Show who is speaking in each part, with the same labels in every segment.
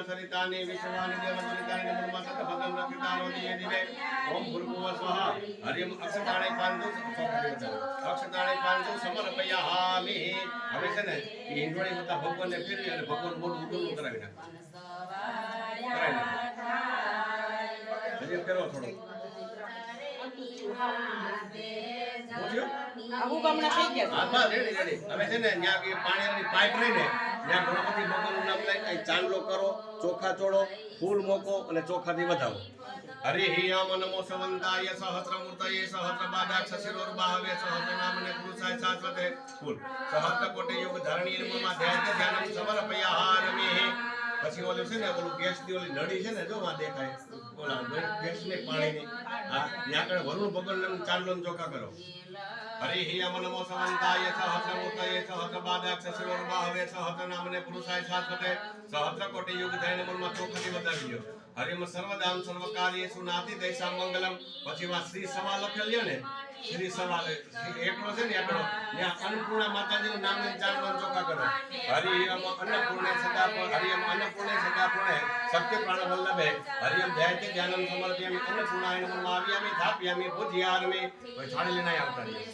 Speaker 1: सरितानि विश्वानि देवदुलितानि नमो सत भगं रक्षितानो दिये दिवे ओम भूर्भुवः स्वः हरिम अक्षताणे पांचो अक्षताणे पांचो समर्पयामि હવે છે ને એ ઈંડોળી હોતા ભગવાનને ફેરવી અને ભગવાન મોઢું ઉડું કરાવી નાખે હજી ફેરવો થોડો
Speaker 2: આવું કામણા થઈ ગયા
Speaker 1: હા રેડી રેડી હવે છે ને ન્યા કે પાણીની પાઇપ રહીને ન્યા ગણપતિ ભગવાનનું નામ લઈને ચાંદલો કરો ચોખા ચોડો ફૂલ મોકો અને ચોખાથી વધાવો हरि यम नमो सवंताय सहस्रमूर्तये सहस्रपादाक्ष शिरोर्बाहवे सहस्रनामने पुरुषाय शाश्वते फूल सहस्र कोटि युग धरणी निर्ममा ध्यान समर्पयामि પછી ઓલું છે ને ઓલું ગેસ ની ઓલી નળી છે ને જો માં દેખાય ઓલા ગેસ ને પાણી ની આ ન્યાકડે વરુણ ભગવાન ચાંદલો ચોખા કરો हरि यम नमो सवंताय सहस्रमूर्तये सहस्रपादाक्ष शिरोर्बाहवे सहस्रनामने पुरुषाय शाश्वते सहस्र कोटि युग धरणी निर्ममा ચોખાથી વધાવ્યો हरिम सर्वदाम सर्वकार्येषु नाति तेषां मंगलम પછી વા શ્રી સવા લખેલ્યો ને શ્રી સવા એકડો છે ને એકડો ત્યાં અન્નપૂર્ણા માતાજીનું નામ લઈને ચાંદલો ચોખા કરો હરિયમ અન્નપૂર્ણે સદાપૂર્ણે હરિયમ અન્નપૂર્ણે સદાપૂર્ણે સત્ય પ્રાણ વલ્લભે હરિયમ ધૈર્ય જ્ઞાનમ સમર્પયામિ અન્નપૂર્ણાય નમઃ આવ્યામિ થાપ્યામિ પૂજ્યામિ કોઈ છાડી લઈને આવતા રહી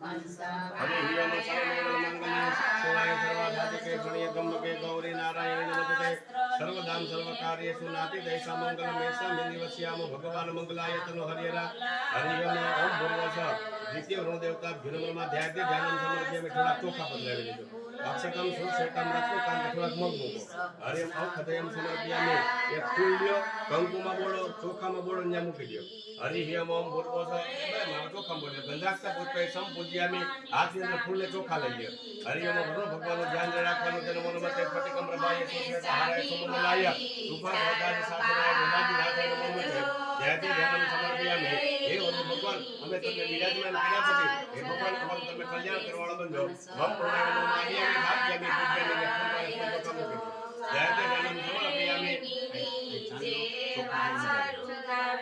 Speaker 1: हरे हियम सर्वमंगल शिवाय सर्वाधादिके गणीय गम्मके गौरी नारायण नमस्ते सर्वदाम सर्वकार्येषु नाति देशा मंगलम ऐसा मिनिवस्याम भगवान मंगलाय तनो हरिहरा हरियम ओम भूर्भुवः द्वितीय ऋण देवता भीनममा ध्यान ध्यानम समर्पय में थोड़ा चोखा बदलावी लीधो अक्षतम सुरसेतम रत्नकांत थोड़ा मग मूको हरियम अखतयम समर्पयामि एक फूल ल्यो कंकुमा बोलो चोखामा बोलो न्या मूकी दो हरियम ओम भूर्भुवः मारो चोखा बोलो गंधाक्ष पुष्पे संपूज्यामि हाथ में फूल ने चोखा लई ल्यो हरियम वरुण भगवान ध्यान राखवानो तेनो मनोमते फटिकम प्रभाय सुखेत हाराय सुमंगलाय सुभा भगवान शास्त्राय विनादि राधाय मनोमते जयति ध्यानम समर्पयामि हे वरुण भगवान हमें તમને વિરાજમાન કર્યા છે હે ભગવાન અમારું તમે કલ્યાણ કરવાળો બનજો મમ પૂર્ણાય નમઃ આવ્યામિ ભાગ્યામિ પૂજ્યામિ પૂર્ણાય જયતિ ध्यानम समर्पयामि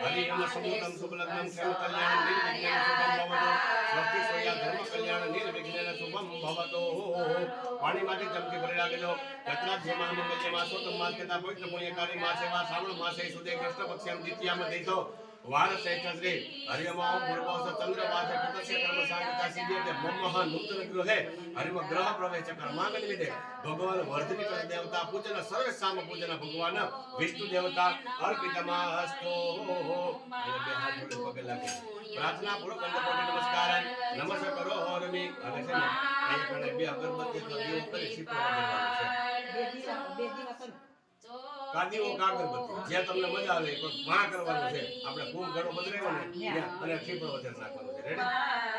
Speaker 1: हरियम समूतम शुभलग्नं क्षम कल्याण निर्विघ्नेन शुभं भवतु स्वस्ति सोया धर्म कल्याण निर्विघ्नेन शुभं भवतु पाणी माटे चमकी भरी लागेलो यत्रा जेमा मंगल्य मासो तम मास केता पवित्र पुण्यकारी मासे वा श्रावण मासे सुदे कृष्ण पक्षाम द्वितीयाम देतो वार श्री हरियम ओम भूर्भुवः चंद्र वासे प्रत्यक्ष कर्म सांगता सिद्ध्यते ब्रह्मः नूतन गृहे हरिम ग्रह प्रवेश कर्मांगनि विदे भगवान वर्धनी कर देवता पूजन सर्वसाम पूजन भगवान विष्णु देवता अर्पितमास्तु બે હાથ જોડે પગે લાગે પ્રાર્થના પૂર્વક અંતકોટી નમસ્કાર નમસ્કાર કરો હરમી હવે છે ને અહીં કણે બે અગરબત્તી તો દીવો કરી સીપો દેવાનો છે બે દિવસ કાદીઓ કાગરબત્તી જે તમને મજા આવે પણ માં કરવાનું છે આપણે ખૂબ ઘણો બદલાવ્યો ને અને સીપો વધારે નાખવાનું છે રેડી